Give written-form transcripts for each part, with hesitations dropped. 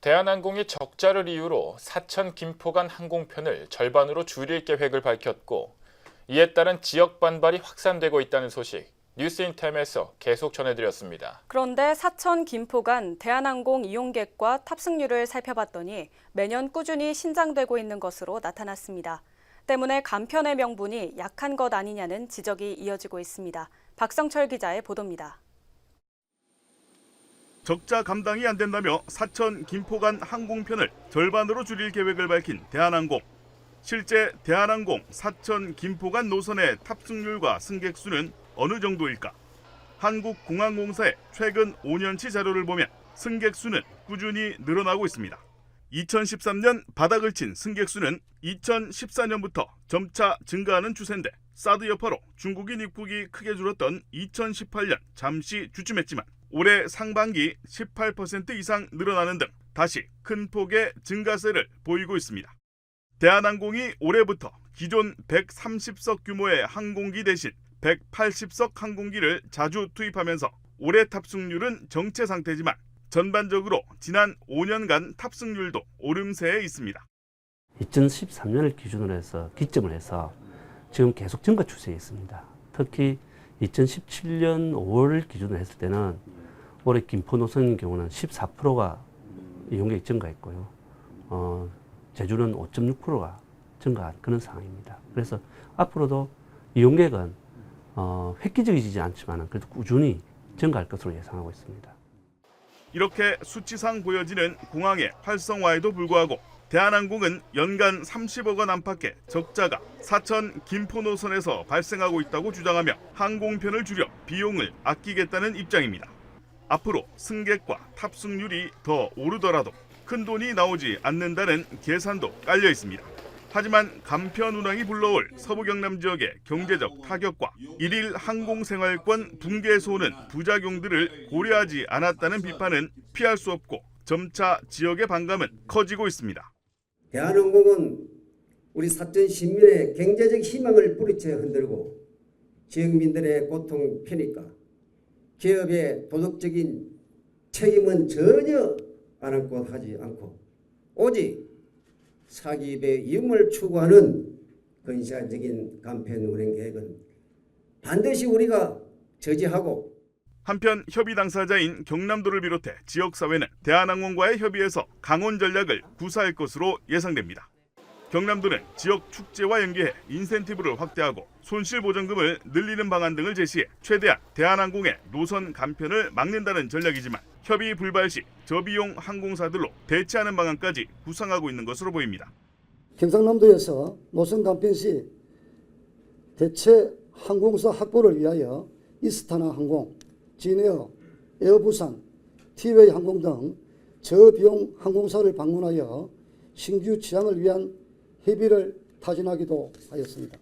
대한항공이 적자를 이유로 사천 김포 간 항공편을 절반으로 줄일 계획을 밝혔고, 이에 따른 지역 반발이 확산되고 있다는 소식 뉴스인템에서 계속 전해드렸습니다. 그런데 사천 김포 간 대한항공 이용객과 탑승률을 살펴봤더니 매년 꾸준히 신장되고 있는 것으로 나타났습니다. 때문에 간편의 명분이 약한 것 아니냐는 지적이 이어지고 있습니다. 박성철 기자의 보도입니다. 적자 감당이 안 된다며 사천 김포 간 항공편을 절반으로 줄일 계획을 밝힌 대한항공. 실제 대한항공 사천 김포 간 노선의 탑승률과 승객 수는 어느 정도일까? 한국공항공사의 최근 5년치 자료를 보면 승객 수는 꾸준히 늘어나고 있습니다. 2013년 바닥을 친 승객 수는 2014년부터 점차 증가하는 추세인데, 사드 여파로 중국인 입국이 크게 줄었던 2018년 잠시 주춤했지만 올해 상반기 18% 이상 늘어나는 등 다시 큰 폭의 증가세를 보이고 있습니다. 대한항공이 올해부터 기존 130석 규모의 항공기 대신 180석 항공기를 자주 투입하면서 올해 탑승률은 정체 상태지만 전반적으로 지난 5년간 탑승률도 오름세에 있습니다. 2013년을 기준으로 해서 기점을 해서 지금 계속 증가 추세에 있습니다. 특히 2017년 5월 기준으로 했을 때는 올해 김포 노선인 경우는 14%가 이용객이 증가했고요. 제주는 5.6%가 증가한 그런 상황입니다. 그래서 앞으로도 이용객은 획기적이지 않지만 그래도 꾸준히 증가할 것으로 예상하고 있습니다. 이렇게 수치상 보여지는 공항의 활성화에도 불구하고 대한항공은 연간 30억 원 안팎의 적자가 사천 김포 노선에서 발생하고 있다고 주장하며 항공편을 줄여 비용을 아끼겠다는 입장입니다. 앞으로 승객과 탑승률이 더 오르더라도 큰돈이 나오지 않는다는 계산도 깔려 있습니다. 하지만 간편 운항이 불러올 서부 경남 지역의 경제적 타격과 일일 항공생활권 붕괴에서 오는 부작용들을 고려하지 않았다는 비판은 피할 수 없고 점차 지역의 반감은 커지고 있습니다. 대한항공은 우리 사천 시민의 경제적 희망을 뿌리쳐 흔들고 지역민들의 고통 편니까 기업의 도덕적인 책임은 전혀 안고 하지 않고 오직 사기업의 이익을 추구하는 근시안적인 간편 운행 계획은 반드시 우리가 저지하고. 한편 협의 당사자인 경남도를 비롯해 지역사회는 대한항공과의 협의에서 강원 전략을 구사할 것으로 예상됩니다. 경남도는 지역 축제와 연계해 인센티브를 확대하고 손실보전금을 늘리는 방안 등을 제시해 최대한 대한항공의 노선 간편을 막는다는 전략이지만 협의 불발 시 저비용 항공사들로 대체하는 방안까지 구상하고 있는 것으로 보입니다. 경상남도에서 노선 간편 시 대체 항공사 확보를 위하여 이스타나 항공, 진에어, 에어부산, 티웨이 항공 등 저비용 항공사를 방문하여 신규 취항을 위한 협의를 타진하기도 하였습니다.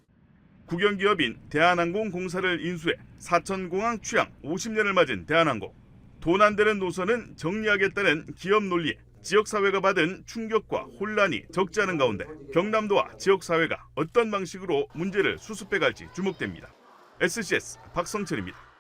국영기업인 대한항공 공사를 인수해 사천공항 취항 50년을 맞은 대한항공. 돈 안 되는 노선은 정리하겠다는 기업 논리에 지역사회가 받은 충격과 혼란이 적지 않은 가운데 경남도와 지역사회가 어떤 방식으로 문제를 수습해갈지 주목됩니다. SCS 박성철입니다.